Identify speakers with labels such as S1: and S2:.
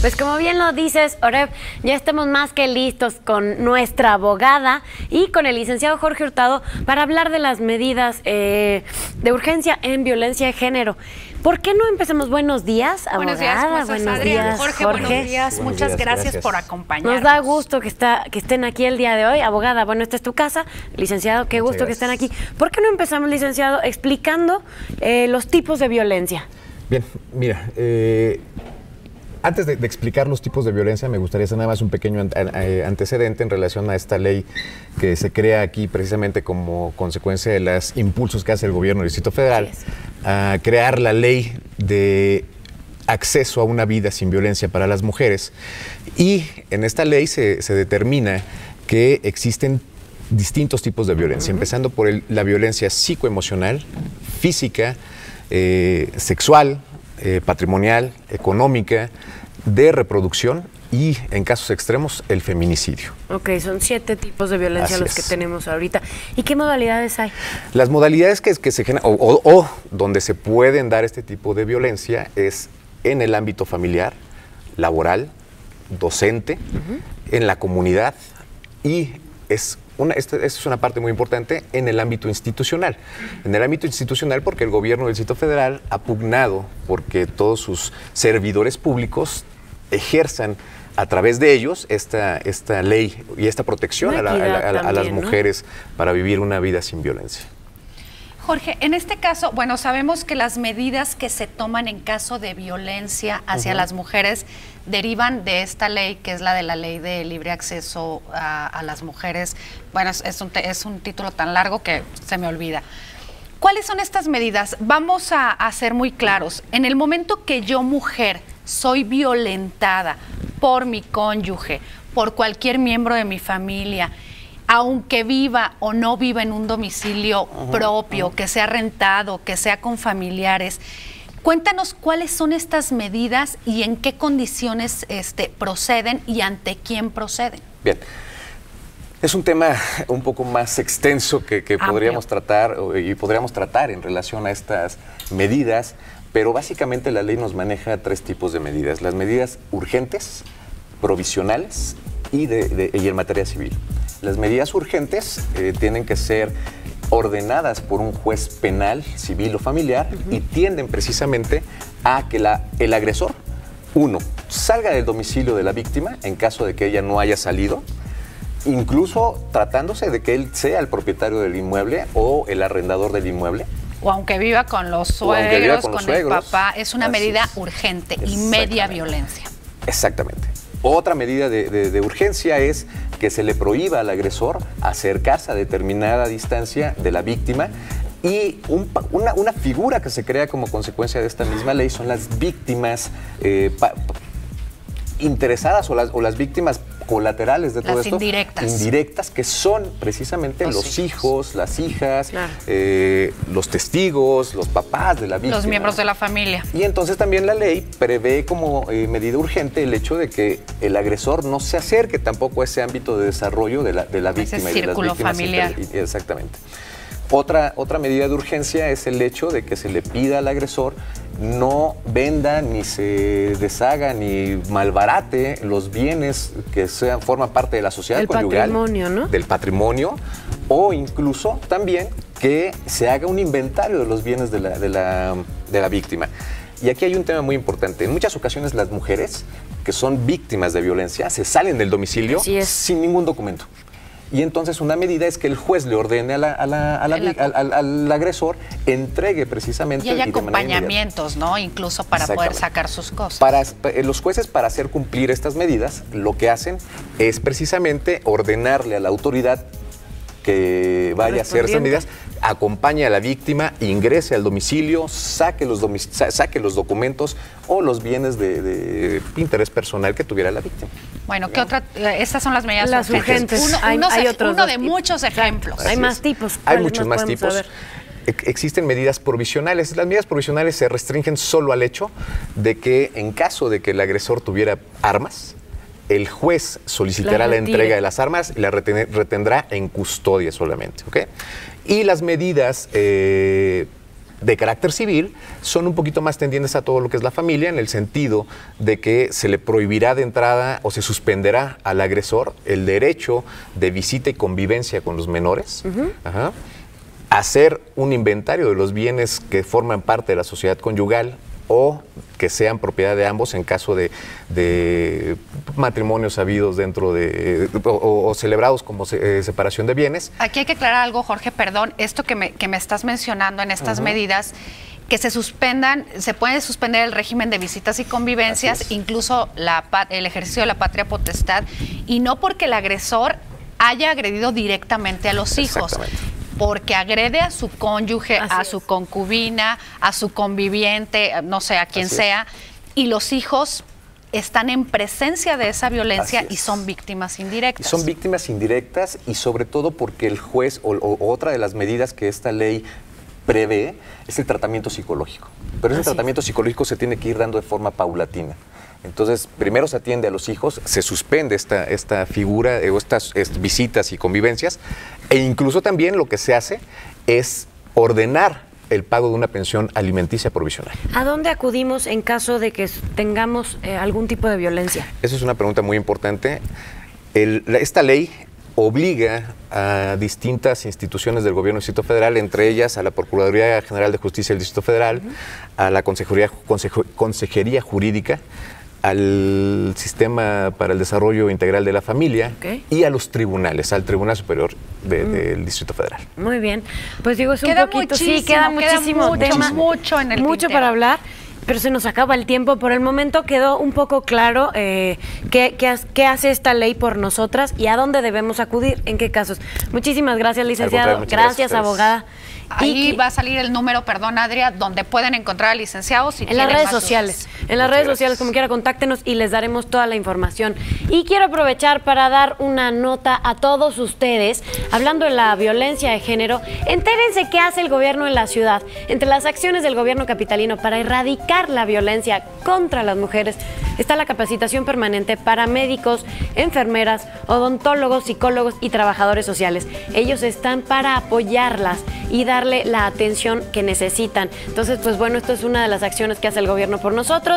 S1: Pues como bien lo dices, Oreb, ya estamos más que listos con nuestra abogada y con el licenciado Jorge Hurtado para hablar de las medidas de urgencia en violencia de género. ¿Por qué no empezamos? Buenos días, abogada.
S2: Buenos días, Jorge. Buenos días. Muchas gracias por acompañarnos.
S1: Nos da gusto que estén aquí el día de hoy. Abogada, bueno, esta es tu casa. Licenciado, qué gusto que estén aquí. ¿Por qué no empezamos, licenciado, explicando los tipos de violencia?
S3: Bien, mira, antes de explicar los tipos de violencia, me gustaría hacer nada más un pequeño antecedente en relación a esta ley que se crea aquí precisamente como consecuencia de los impulsos que hace el gobierno del Distrito Federal a crear la ley de acceso a una vida sin violencia para las mujeres. Y en esta ley se determina que existen distintos tipos de violencia, empezando por la violencia psicoemocional, física, sexual, patrimonial, económica, de reproducción y, en casos extremos, el feminicidio.
S1: Ok, son 7 tipos de violencia los que tenemos ahorita. ¿Y qué modalidades hay?
S3: Las modalidades que se generan, o donde se pueden dar este tipo de violencia, es en el ámbito familiar, laboral, docente, en la comunidad, y esta es una parte muy importante en el ámbito institucional. En el ámbito institucional porque el gobierno del Distrito Federal ha pugnado porque todos sus servidores públicos ejerzan a través de ellos esta ley y esta protección a las mujeres, ¿no?, para vivir una vida sin violencia.
S2: Jorge, en este caso, bueno, sabemos que las medidas que se toman en caso de violencia hacia las mujeres derivan de esta ley, que es la de la ley de libre acceso a las mujeres. Bueno, es un título tan largo que se me olvida. ¿Cuáles son estas medidas? Vamos a ser muy claros. En el momento que yo, mujer, soy violentada por mi cónyuge, por cualquier miembro de mi familia, aunque viva o no viva en un domicilio propio, que sea rentado, que sea con familiares, cuéntanos cuáles son estas medidas y en qué condiciones proceden y ante quién proceden.
S3: Bien, es un tema un poco más extenso que podríamos tratar y podríamos tratar en relación a estas medidas, pero básicamente la ley nos maneja 3 tipos de medidas: las medidas urgentes, provisionales y en materia civil. Las medidas urgentes tienen que ser ordenadas por un juez penal, civil o familiar y tienden precisamente a que el agresor, 1, salga del domicilio de la víctima en caso de que ella no haya salido, incluso tratándose de que él sea el propietario del inmueble o el arrendador del inmueble.
S2: O aunque viva con los suegros, con el papá, es una medida urgente y media violencia.
S3: Exactamente. Otra medida de urgencia es que se le prohíba al agresor acercarse a determinada distancia de la víctima, y una figura que se crea como consecuencia de esta misma ley son las víctimas interesadas o las víctimas colaterales de todo esto. Indirectas, que son precisamente los hijos, las hijas, los testigos, los papás de la víctima.
S2: Los miembros de la familia.
S3: Y entonces también la ley prevé como medida urgente el hecho de que el agresor no se acerque tampoco a ese ámbito de desarrollo de la víctima.
S2: Ese círculo familiar.
S3: Exactamente. Otra medida de urgencia es el hecho de que se le pida al agresor no venda, ni se deshaga, ni malbarate los bienes que forman parte de la sociedad conyugal. Del patrimonio, ¿no? Del patrimonio, o incluso también que se haga un inventario de los bienes de la víctima. Y aquí hay un tema muy importante. En muchas ocasiones las mujeres que son víctimas de violencia se salen del domicilio sin ningún documento. Y entonces una medida es que el juez le ordene al agresor entregue precisamente...
S2: Y hay acompañamientos, ¿no? Incluso para poder sacar sus cosas.
S3: Los jueces, para hacer cumplir estas medidas, lo que hacen es precisamente ordenarle a la autoridad que vaya a hacer esas medidas, acompañe a la víctima, ingrese al domicilio, saque los documentos o los bienes de interés personal que tuviera la víctima.
S2: Bueno, ¿qué otra? Estas son las medidas
S1: urgentes.
S2: Uno de muchos ejemplos.
S1: Hay más tipos.
S3: Hay muchos más tipos. Existen medidas provisionales. Las medidas provisionales se restringen solo al hecho de que en caso de que el agresor tuviera armas, el juez solicitará la entrega de las armas y la retendrá en custodia solamente, ¿ok? Y las medidas de carácter civil son un poquito más tendientes a todo lo que es la familia, en el sentido de que se le prohibirá de entrada o se suspenderá al agresor el derecho de visita y convivencia con los menores, hacer un inventario de los bienes que forman parte de la sociedad conyugal o que sean propiedad de ambos en caso de matrimonios habidos dentro de o celebrados como separación de bienes.
S2: Aquí hay que aclarar algo, Jorge, perdón, esto que me estás mencionando en estas medidas, que se suspendan, se puede suspender el régimen de visitas y convivencias, incluso el ejercicio de la patria potestad, y no porque el agresor haya agredido directamente a los hijos, porque agrede a su cónyuge, a su concubina, a su conviviente, no sé, a quien sea, y los hijos están en presencia de esa violencia y son víctimas indirectas.
S3: Son víctimas indirectas y sobre todo porque el juez o otra de las medidas que esta ley prevé es el tratamiento psicológico. Pero ese tratamiento psicológico se tiene que ir dando de forma paulatina. Entonces, primero se atiende a los hijos, se suspende esta figura o estas visitas y convivencias, e incluso también lo que se hace es ordenar el pago de una pensión alimenticia provisional.
S1: ¿A dónde acudimos en caso de que tengamos algún tipo de violencia?
S3: Esa es una pregunta muy importante. Esta ley obliga a distintas instituciones del gobierno del Distrito Federal, entre ellas a la Procuraduría General de Justicia del Distrito Federal, a la Consejería Jurídica, al Sistema para el Desarrollo Integral de la Familia y a los tribunales, al Tribunal Superior del Distrito Federal.
S1: Muy bien. Pues digo, es un
S2: queda
S1: poquito,
S2: muchísimo,
S1: queda muchísimo tema,
S2: mucho en el
S1: mucho
S2: tintero.
S1: para hablar, pero se nos acaba el tiempo. Por el momento quedó un poco claro qué hace esta ley por nosotras y a dónde debemos acudir, en qué casos. Muchísimas gracias, licenciado. Gracias, abogada.
S2: Ahí va a salir el número, perdón, Adria, donde pueden encontrar al licenciado. Si
S1: en las redes sociales. En las redes sociales, como quiera, contáctenos y les daremos toda la información. Y quiero aprovechar para dar una nota a todos ustedes, hablando de la violencia de género. Entérense qué hace el gobierno en la ciudad. Entre las acciones del gobierno capitalino para erradicar la violencia contra las mujeres está la capacitación permanente para médicos, enfermeras, odontólogos, psicólogos y trabajadores sociales. Ellos están para apoyarlas y darle la atención que necesitan. Entonces, pues bueno, esto es una de las acciones que hace el gobierno por nosotros.